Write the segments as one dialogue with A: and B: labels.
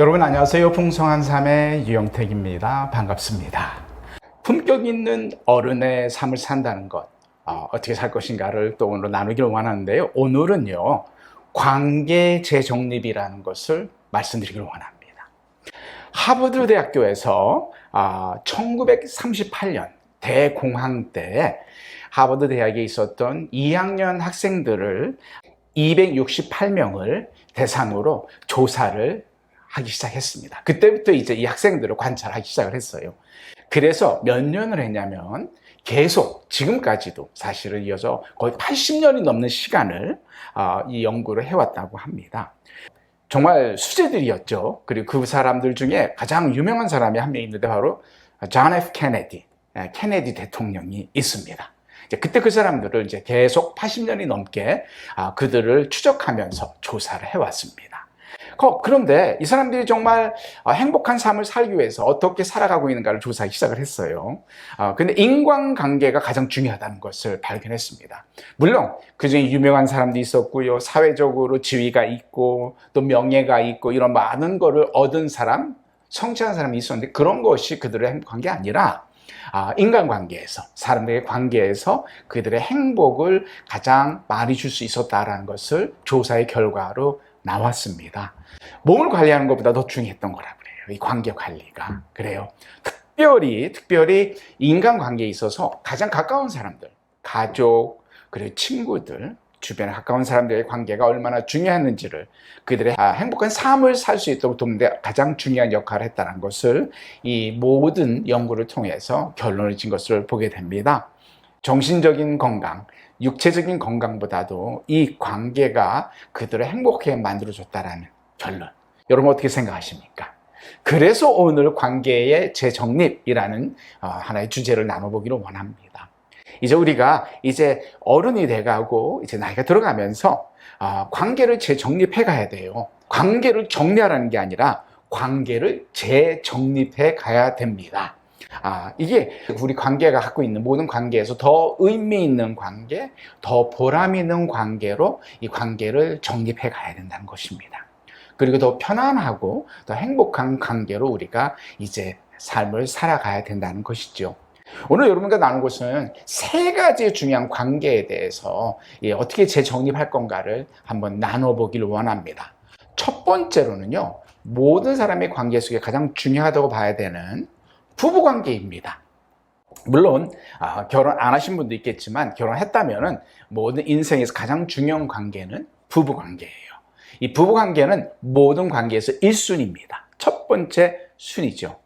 A: 여러분 안녕하세요. 풍성한 삶의 유영택입니다. 반갑습니다. 품격 있는 어른의 삶을 산다는 것, 어떻게 살 것인가를 또 오늘 나누기를 원하는데요. 오늘은요, 관계 재정립이라는 것을 말씀드리기를 원합니다. 하버드 대학교에서 1938년 대공황 때 하버드 대학에 있었던 2학년 학생들을 268명을 대상으로 조사를 하기 시작했습니다. 그때부터 이제 이 학생들을 관찰하기 시작을 했어요. 그래서 몇 년을 했냐면 계속 지금까지도 사실은 이어서 거의 80년이 넘는 시간을 이 연구를 해왔다고 합니다. 정말 수재들이었죠. 그리고 그 사람들 중에 가장 유명한 사람이 한 명 있는데 바로 존 F. 케네디 대통령이 있습니다. 그때 그 사람들을 이제 계속 80년이 넘게 그들을 추적하면서 조사를 해왔습니다. 그런데 이 사람들이 정말 행복한 삶을 살기 위해서 어떻게 살아가고 있는가를 조사하기 시작을 했어요. 근데 인간관계가 가장 중요하다는 것을 발견했습니다. 물론 그중에 유명한 사람도 있었고요. 사회적으로 지위가 있고 또 명예가 있고 이런 많은 거를 얻은 사람, 성취한 사람이 있었는데 그런 것이 그들의 행복한 게 아니라 인간관계에서, 사람들의 관계에서 그들의 행복을 가장 많이 줄 수 있었다는 것을 조사의 결과로 나왔습니다. 몸을 관리하는 것보다 더 중요했던 거라 그래요. 이 관계 관리가. 그래요. 특별히 인간관계에 있어서 가장 가까운 사람들, 가족, 그리고 친구들, 주변에 가까운 사람들의 관계가 얼마나 중요했는지를 그들의 행복한 삶을 살 수 있도록 돕는 데 가장 중요한 역할을 했다는 것을 이 모든 연구를 통해서 결론을 진 것을 보게 됩니다. 정신적인 건강, 육체적인 건강보다도 이 관계가 그들을 행복하게 만들어줬다라는 결론. 여러분 어떻게 생각하십니까? 그래서 오늘 관계의 재정립이라는 하나의 주제를 나눠보기를 원합니다. 이제 우리가 어른이 돼가고 이제 나이가 들어가면서 관계를 재정립해 가야 돼요. 관계를 정리하라는 게 아니라 관계를 재정립해 가야 됩니다. 이게 우리 관계가 갖고 있는 모든 관계에서 더 의미 있는 관계, 더 보람 있는 관계로 이 관계를 정립해 가야 된다는 것입니다. 그리고 더 편안하고 더 행복한 관계로 우리가 이제 삶을 살아가야 된다는 것이죠. 오늘 여러분과 나눌 것은 세 가지 중요한 관계에 대해서 어떻게 재정립할 건가를 한번 나눠보기를 원합니다. 첫 번째로는요, 모든 사람의 관계 속에 가장 중요하다고 봐야 되는 부부관계입니다. 물론 결혼 안 하신 분도 있겠지만 결혼했다면 모든 인생에서 가장 중요한 관계는 부부관계예요. 이 부부관계는 모든 관계에서 1순위입니다. 첫 번째 순위죠.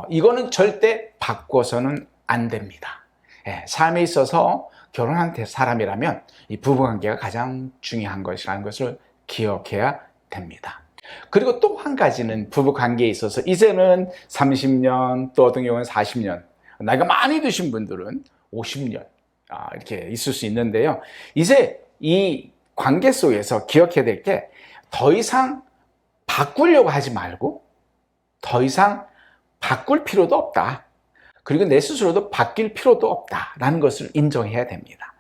A: 이거는 절대 바꿔서는 안 됩니다. 삶에 있어서 결혼한 사람이라면 이 부부관계가 가장 중요한 것이라는 것을 기억해야 됩니다. 그리고 또 한 가지는 부부관계에 있어서 이제는 30년, 또 어떤 경우는 40년, 나이가 많이 드신 분들은 50년 이렇게 있을 수 있는데요. 이제 이 관계 속에서 기억해야 될 게 더 이상 바꾸려고 하지 말고 더 이상 바꿀 필요도 없다. 그리고 내 스스로도 바뀔 필요도 없다라는 것을 인정해야 됩니다.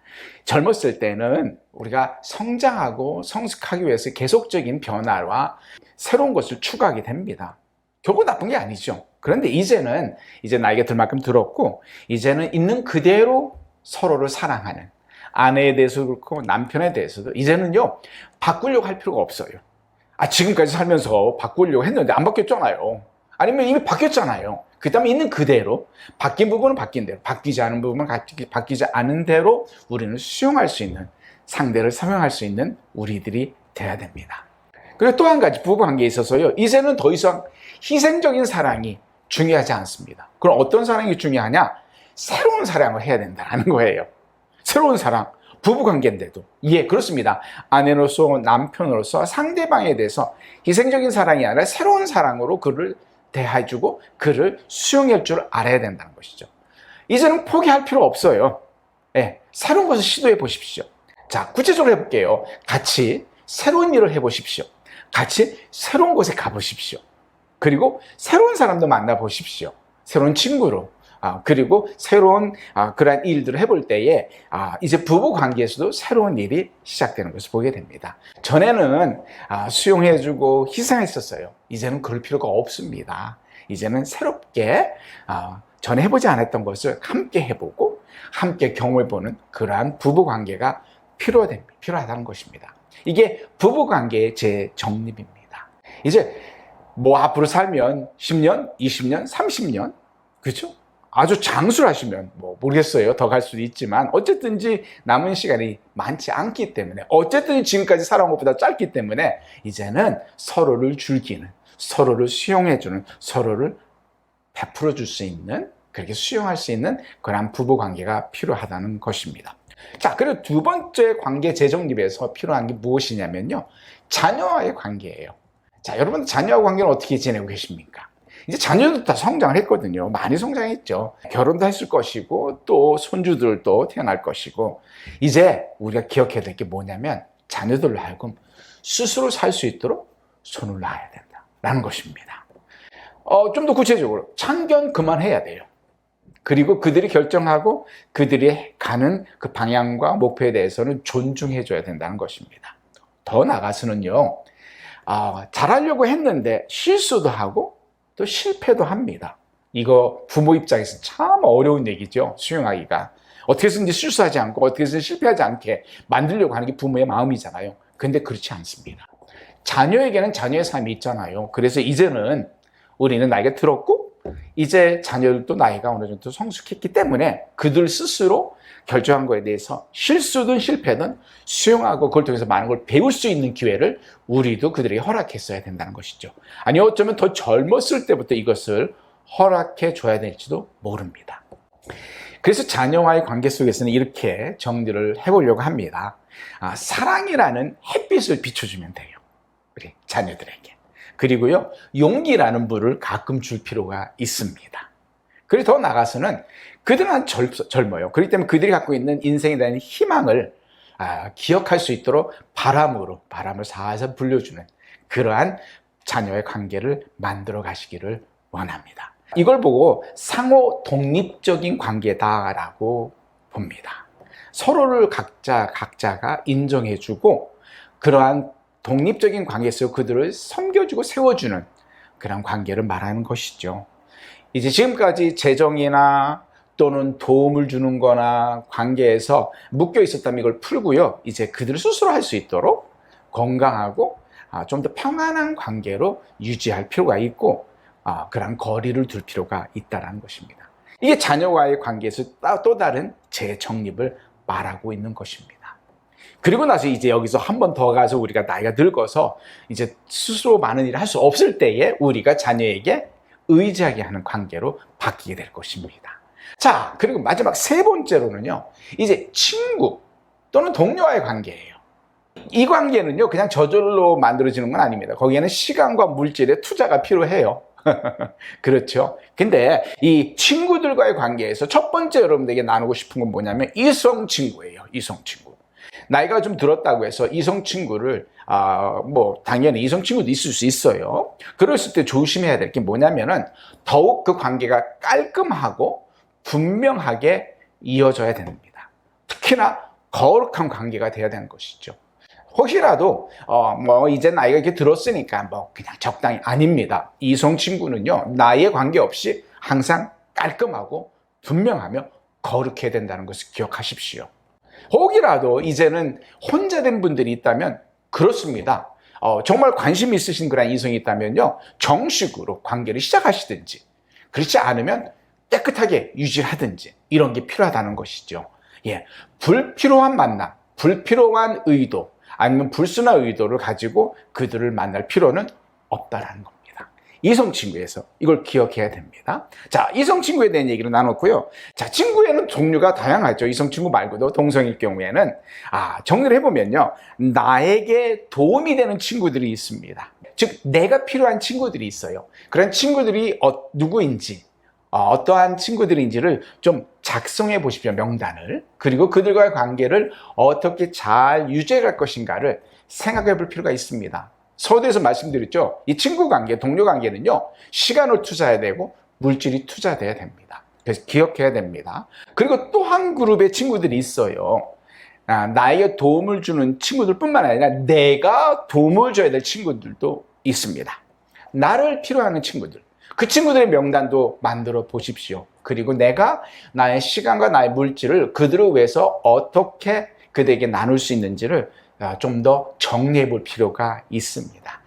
A: 젊었을 때는 우리가 성장하고 성숙하기 위해서 계속적인 변화와 새로운 것을 추구하게 됩니다. 결국 나쁜 게 아니죠. 그런데 이제는 나이가 들 만큼 들었고 이제는 있는 그대로 서로를 사랑하는 아내에 대해서도 그렇고 남편에 대해서도 이제는요 바꾸려고 할 필요가 없어요. 지금까지 살면서 바꾸려고 했는데 안 바뀌었잖아요. 아니면 이미 바뀌었잖아요. 그 다음에 있는 그대로 바뀐 부분은 바뀐 대로, 바뀌지 않은 부분은 바뀌지 않은 대로 우리는 수용할 수 있는, 상대를 사용할 수 있는 우리들이 돼야 됩니다. 그리고 또 한 가지 부부관계에 있어서요, 이제는 더 이상 희생적인 사랑이 중요하지 않습니다. 그럼 어떤 사랑이 중요하냐? 새로운 사랑을 해야 된다는 거예요. 새로운 사랑, 부부관계인데도. 그렇습니다. 아내로서 남편으로서 상대방에 대해서 희생적인 사랑이 아니라 새로운 사랑으로 그를 대해주고 그를 수용할 줄 알아야 된다는 것이죠. 이제는 포기할 필요 없어요. 새로운 것을 시도해 보십시오. 자, 구체적으로 해볼게요. 같이 새로운 일을 해보십시오. 같이 새로운 곳에 가보십시오. 그리고 새로운 사람도 만나보십시오. 새로운 친구로, 그리고 새로운 그러한 일들을 해볼 때에 이제 부부 관계에서도 새로운 일이 시작되는 것을 보게 됩니다. 전에는 수용해주고 희생했었어요. 이제는 그럴 필요가 없습니다. 이제는 새롭게 전에 해보지 않았던 것을 함께 해보고 함께 경험해보는 그러한 부부 관계가 필요하다는 것입니다. 이게 부부 관계의 제 정립입니다. 이제 뭐 앞으로 살면 10년, 20년, 30년, 그렇죠? 아주 장수하시면 뭐 모르겠어요. 더 갈 수도 있지만 어쨌든지 남은 시간이 많지 않기 때문에, 어쨌든 지금까지 살아온 것보다 짧기 때문에 이제는 서로를 즐기는, 서로를 수용해주는, 서로를 베풀어 줄 수 있는, 그렇게 수용할 수 있는 그런 부부 관계가 필요하다는 것입니다. 자, 그리고 두 번째 관계 재정립에서 필요한 게 무엇이냐면요, 자녀와의 관계예요. 자, 여러분 자녀와 관계는 어떻게 지내고 계십니까? 이제 자녀도 다 성장을 했거든요. 많이 성장했죠. 결혼도 했을 것이고 또 손주들도 태어날 것이고, 이제 우리가 기억해야 될 게 뭐냐면 자녀들로 하여금 스스로 살 수 있도록 손을 놔야 된다라는 것입니다. 좀 더 구체적으로 참견 그만해야 돼요. 그리고 그들이 결정하고 그들이 가는 그 방향과 목표에 대해서는 존중해 줘야 된다는 것입니다. 더 나아가서는요, 잘하려고 했는데 실수도 하고 또 실패도 합니다. 이거 부모 입장에서 참 어려운 얘기죠. 수용하기가. 어떻게 해서든지 실수하지 않고 어떻게 해서든 실패하지 않게 만들려고 하는 게 부모의 마음이잖아요. 근데 그렇지 않습니다. 자녀에게는 자녀의 삶이 있잖아요. 그래서 이제는 우리는 나이가 들었고 이제 자녀들도 나이가 어느 정도 성숙했기 때문에 그들 스스로 결정한 거에 대해서 실수든 실패든 수용하고 그걸 통해서 많은 걸 배울 수 있는 기회를 우리도 그들에게 허락했어야 된다는 것이죠. 아니, 어쩌면 더 젊었을 때부터 이것을 허락해 줘야 될지도 모릅니다. 그래서 자녀와의 관계 속에서는 이렇게 정리를 해보려고 합니다. 사랑이라는 햇빛을 비춰주면 돼요, 우리 자녀들에게. 그리고요, 용기라는 물을 가끔 줄 필요가 있습니다. 그리고 더 나아가서는 그들은 젊어요. 그렇기 때문에 그들이 갖고 있는 인생에 대한 희망을 기억할 수 있도록 바람을 살살 불려주는 그러한 자녀의 관계를 만들어 가시기를 원합니다. 이걸 보고 상호 독립적인 관계다라고 봅니다. 서로를 각자가 인정해주고 그러한 독립적인 관계에서 그들을 섬겨주고 세워주는 그런 관계를 말하는 것이죠. 이제 지금까지 재정이나 또는 도움을 주는 거나 관계에서 묶여 있었다면 이걸 풀고요, 이제 그들을 스스로 할 수 있도록 건강하고 좀 더 평안한 관계로 유지할 필요가 있고, 그런 거리를 둘 필요가 있다는 것입니다. 이게 자녀와의 관계에서 또 다른 재정립을 말하고 있는 것입니다. 그리고 나서 이제 여기서 한 번 더 가서 우리가 나이가 늙어서 이제 스스로 많은 일을 할 수 없을 때에 우리가 자녀에게 의지하게 하는 관계로 바뀌게 될 것입니다. 자, 그리고 마지막 세 번째로는요, 이제 친구 또는 동료와의 관계예요. 이 관계는요, 그냥 저절로 만들어지는 건 아닙니다. 거기에는 시간과 물질의 투자가 필요해요. 그렇죠. 근데 이 친구들과의 관계에서 첫 번째 여러분들에게 나누고 싶은 건 뭐냐면 이성 친구예요. 이성 친구. 나이가 좀 들었다고 해서 이성 친구를 당연히 이성 친구도 있을 수 있어요. 그랬을 때 조심해야 될 게 뭐냐면은 더욱 그 관계가 깔끔하고 분명하게 이어져야 됩니다. 특히나 거룩한 관계가 돼야 되는 것이죠. 혹시라도 이제 나이가 이렇게 들었으니까 그냥 적당히, 아닙니다. 이성 친구는요, 나이에 관계없이 항상 깔끔하고 분명하며 거룩해야 된다는 것을 기억하십시오. 혹이라도 이제는 혼자 된 분들이 있다면 그렇습니다. 정말 관심 있으신 그런 이성이 있다면요, 정식으로 관계를 시작하시든지, 그렇지 않으면 깨끗하게 유지하든지 이런 게 필요하다는 것이죠. 예, 불필요한 만남, 불필요한 의도, 아니면 불순한 의도를 가지고 그들을 만날 필요는 없다라는 겁니다. 이성 친구에서 이걸 기억해야 됩니다. 자, 이성 친구에 대한 얘기를 나눴고요. 자, 친구에는 종류가 다양하죠. 이성 친구 말고도 동성일 경우에는 정리를 해보면요, 나에게 도움이 되는 친구들이 있습니다. 즉 내가 필요한 친구들이 있어요. 그런 친구들이 누구인지, 어떠한 친구들인지를 좀 작성해 보십시오, 명단을. 그리고 그들과의 관계를 어떻게 잘 유지해 갈 것인가를 생각해 볼 필요가 있습니다. 서두에서 말씀드렸죠. 이 친구 관계, 동료 관계는요, 시간을 투자해야 되고 물질이 투자돼야 됩니다. 그래서 기억해야 됩니다. 그리고 또 한 그룹의 친구들이 있어요. 나에게 도움을 주는 친구들뿐만 아니라 내가 도움을 줘야 될 친구들도 있습니다. 나를 필요하는 친구들. 그 친구들의 명단도 만들어 보십시오. 그리고 내가 나의 시간과 나의 물질을 그들을 위해서 어떻게 그들에게 나눌 수 있는지를 좀 더 정리해 볼 필요가 있습니다.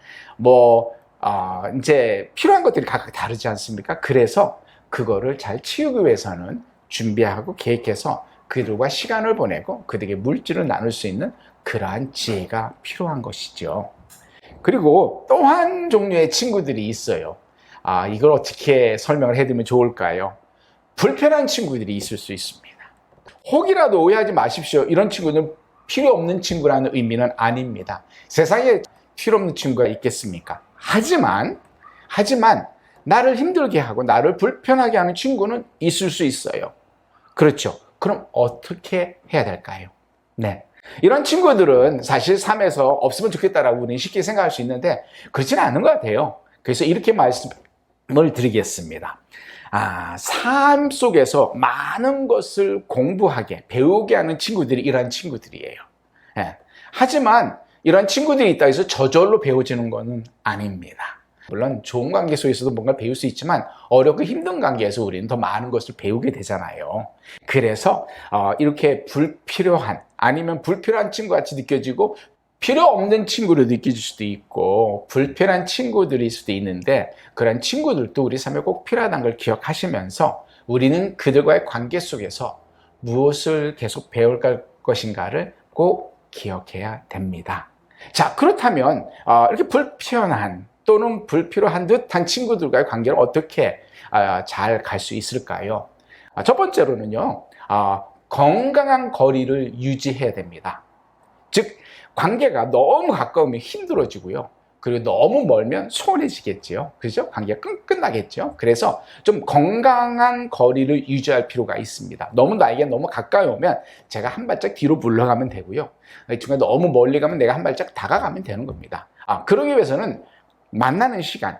A: 이제 필요한 것들이 각각 다르지 않습니까? 그래서 그거를 잘 치우기 위해서는 준비하고 계획해서 그들과 시간을 보내고 그들에게 물질을 나눌 수 있는 그러한 지혜가 필요한 것이죠. 그리고 또 한 종류의 친구들이 있어요. 이걸 어떻게 설명을 해드리면 좋을까요? 불편한 친구들이 있을 수 있습니다. 혹이라도 오해하지 마십시오. 이런 친구는 필요 없는 친구라는 의미는 아닙니다. 세상에 필요 없는 친구가 있겠습니까? 하지만 나를 힘들게 하고 나를 불편하게 하는 친구는 있을 수 있어요. 그렇죠. 그럼 어떻게 해야 될까요? 네. 이런 친구들은 사실 삶에서 없으면 좋겠다라고 우리는 쉽게 생각할 수 있는데 그렇지는 않은 것 같아요. 그래서 이렇게 말씀을 드리겠습니다. 삶 속에서 많은 것을 공부하게, 배우게 하는 친구들이 이런 친구들이에요. 예. 하지만 이런 친구들이 있다 해서 저절로 배워지는 것은 아닙니다. 물론 좋은 관계 속에서도 뭔가 배울 수 있지만 어렵고 힘든 관계에서 우리는 더 많은 것을 배우게 되잖아요. 그래서 이렇게 불필요한 아니면 불필요한 친구같이 느껴지고 필요 없는 친구로 느껴질 수도 있고 불편한 친구들일 수도 있는데 그런 친구들도 우리 삶에 꼭 필요하다는 걸 기억하시면서 우리는 그들과의 관계 속에서 무엇을 계속 배울 것인가를 꼭 기억해야 됩니다. 자, 그렇다면 이렇게 불편한 또는 불필요한 듯한 친구들과의 관계를 어떻게 잘 갈 수 있을까요? 첫 번째로는요, 건강한 거리를 유지해야 됩니다. 즉, 관계가 너무 가까우면 힘들어지고요. 그리고 너무 멀면 소원해지겠죠. 그죠? 관계가 끝나겠죠. 그래서 좀 건강한 거리를 유지할 필요가 있습니다. 나에게 너무 가까이 오면 제가 한 발짝 뒤로 물러가면 되고요. 이 친구가 너무 멀리 가면 내가 한 발짝 다가가면 되는 겁니다. 그러기 위해서는 만나는 시간을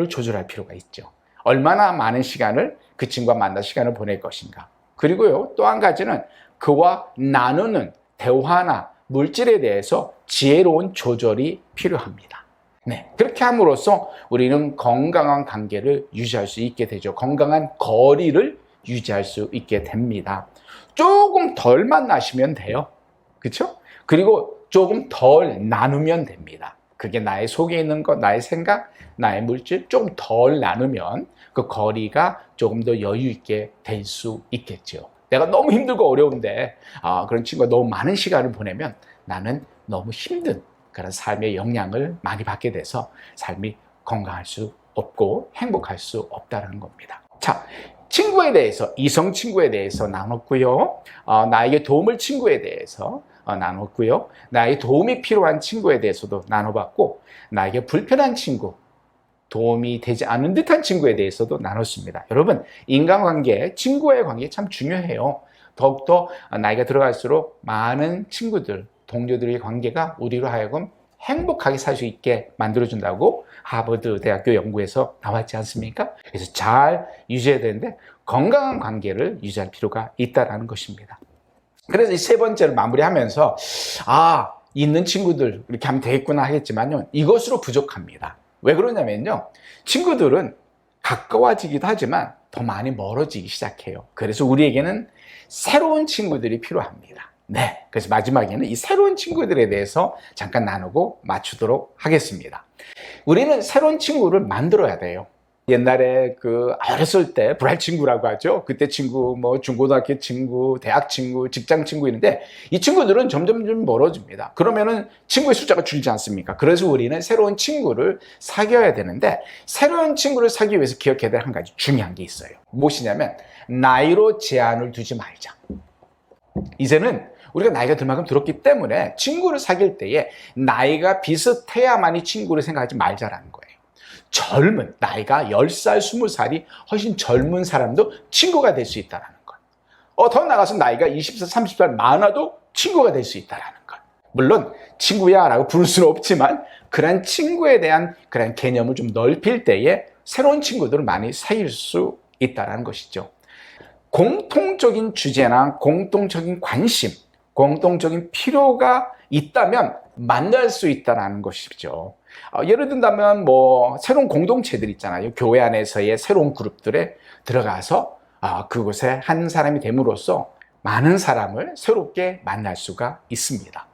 A: 조절할 필요가 있죠. 얼마나 많은 시간을 그 친구와 만나 시간을 보낼 것인가. 그리고요, 또 한 가지는 그와 나누는 대화나 물질에 대해서 지혜로운 조절이 필요합니다. 네, 그렇게 함으로써 우리는 건강한 관계를 유지할 수 있게 되죠. 건강한 거리를 유지할 수 있게 됩니다. 조금 덜 만나시면 돼요. 그렇죠? 그리고 조금 덜 나누면 됩니다. 그게 나의 속에 있는 것, 나의 생각, 나의 물질 좀 덜 나누면 그 거리가 조금 더 여유 있게 될 수 있겠죠. 내가 너무 힘들고 어려운데 그런 친구가 너무 많은 시간을 보내면 나는 너무 힘든 그런 삶의 영향을 많이 받게 돼서 삶이 건강할 수 없고 행복할 수 없다는 겁니다. 자, 친구에 대해서, 이성 친구에 대해서 나눴고요. 나에게 도움을 친구에 대해서 나눴고요. 나의 도움이 필요한 친구에 대해서도 나눠봤고 나에게 불편한 친구, 도움이 되지 않은 듯한 친구에 대해서도 나눴습니다. 여러분, 인간관계, 친구와의 관계 참 중요해요. 더욱더 나이가 들어갈수록 많은 친구들, 동료들의 관계가 우리로 하여금 행복하게 살 수 있게 만들어준다고 하버드 대학교 연구에서 나왔지 않습니까? 그래서 잘 유지해야 되는데 건강한 관계를 유지할 필요가 있다는 것입니다. 그래서 이 세 번째를 마무리하면서 있는 친구들 이렇게 하면 되겠구나 하겠지만요, 이것으로 부족합니다. 왜 그러냐면요, 친구들은 가까워지기도 하지만 더 많이 멀어지기 시작해요. 그래서 우리에게는 새로운 친구들이 필요합니다. 네, 그래서 마지막에는 이 새로운 친구들에 대해서 잠깐 나누고 맞추도록 하겠습니다. 우리는 새로운 친구를 만들어야 돼요. 옛날에 어렸을 때 불알 친구라고 하죠. 그때 친구, 중고등학교 친구, 대학 친구, 직장 친구 있는데 이 친구들은 점점 좀 멀어집니다. 그러면은 친구의 숫자가 줄지 않습니까? 그래서 우리는 새로운 친구를 사귀어야 되는데 새로운 친구를 사귀기 위해서 기억해야 될 한 가지 중요한 게 있어요. 무엇이냐면 나이로 제한을 두지 말자. 이제는 우리가 나이가 들 만큼 들었기 때문에 친구를 사귈 때에 나이가 비슷해야만이 친구를 생각하지 말자라는 거예요. 나이가 10살, 20살이 훨씬 젊은 사람도 친구가 될 수 있다는 것. 더 나가서 나이가 20살, 30살 많아도 친구가 될 수 있다는 것. 물론 친구야 라고 부를 수는 없지만 그런 친구에 대한 그런 개념을 좀 넓힐 때에 새로운 친구들을 많이 사귈 수 있다는 것이죠. 공통적인 주제나 공통적인 관심, 공통적인 필요가 있다면 만날 수 있다는 것이죠. 예를 든다면 새로운 공동체들 있잖아요. 교회 안에서의 새로운 그룹들에 들어가서 그곳에 한 사람이 됨으로써 많은 사람을 새롭게 만날 수가 있습니다.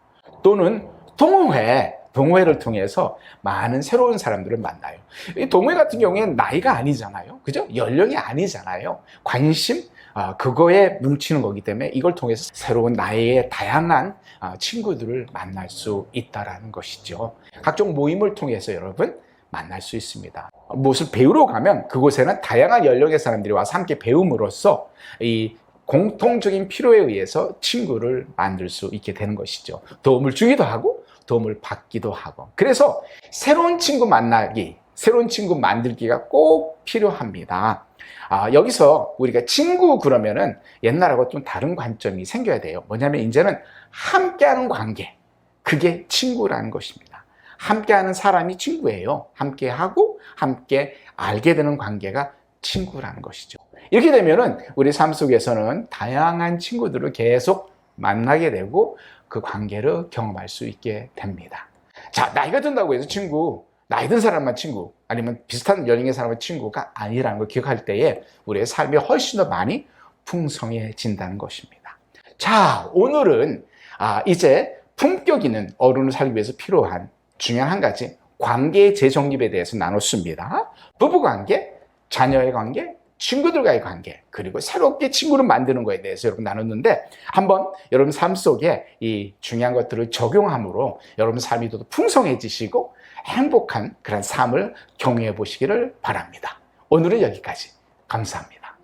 A: 또는 동호회를 통해서 많은 새로운 사람들을 만나요. 이 동호회 같은 경우에는 나이가 아니잖아요. 그죠? 연령이 아니잖아요. 관심, 그거에 뭉치는 거기 때문에 이걸 통해서 새로운 나이의 다양한 친구들을 만날 수 있다는 것이죠. 각종 모임을 통해서 여러분 만날 수 있습니다. 무엇을 배우러 가면 그곳에는 다양한 연령의 사람들이 와서 함께 배움으로써 이 공통적인 필요에 의해서 친구를 만들 수 있게 되는 것이죠. 도움을 주기도 하고 도움을 받기도 하고. 그래서 새로운 친구 만들기가 꼭 필요합니다. 여기서 우리가 친구 그러면은 옛날하고 좀 다른 관점이 생겨야 돼요. 뭐냐면 이제는 함께하는 관계, 그게 친구라는 것입니다. 함께하는 사람이 친구예요. 함께하고 함께 알게 되는 관계가 친구라는 것이죠. 이렇게 되면은 우리 삶 속에서는 다양한 친구들을 계속 만나게 되고 그 관계를 경험할 수 있게 됩니다. 자, 나이가 든다고 해서 나이 든 사람만 친구, 아니면 비슷한 연령의 사람은 친구가 아니라는 걸 기억할 때에 우리의 삶이 훨씬 더 많이 풍성해진다는 것입니다. 자, 오늘은 이제 품격 있는 어른을 살기 위해서 필요한 중요한 한 가지 관계의 재정립에 대해서 나눴습니다. 부부관계, 자녀의 관계, 친구들과의 관계, 그리고 새롭게 친구를 만드는 것에 대해서 여러분 나눴는데 한번 여러분 삶 속에 이 중요한 것들을 적용함으로 여러분 삶이 더 풍성해지시고 행복한 그런 삶을 경유해 보시기를 바랍니다. 오늘은 여기까지. 감사합니다.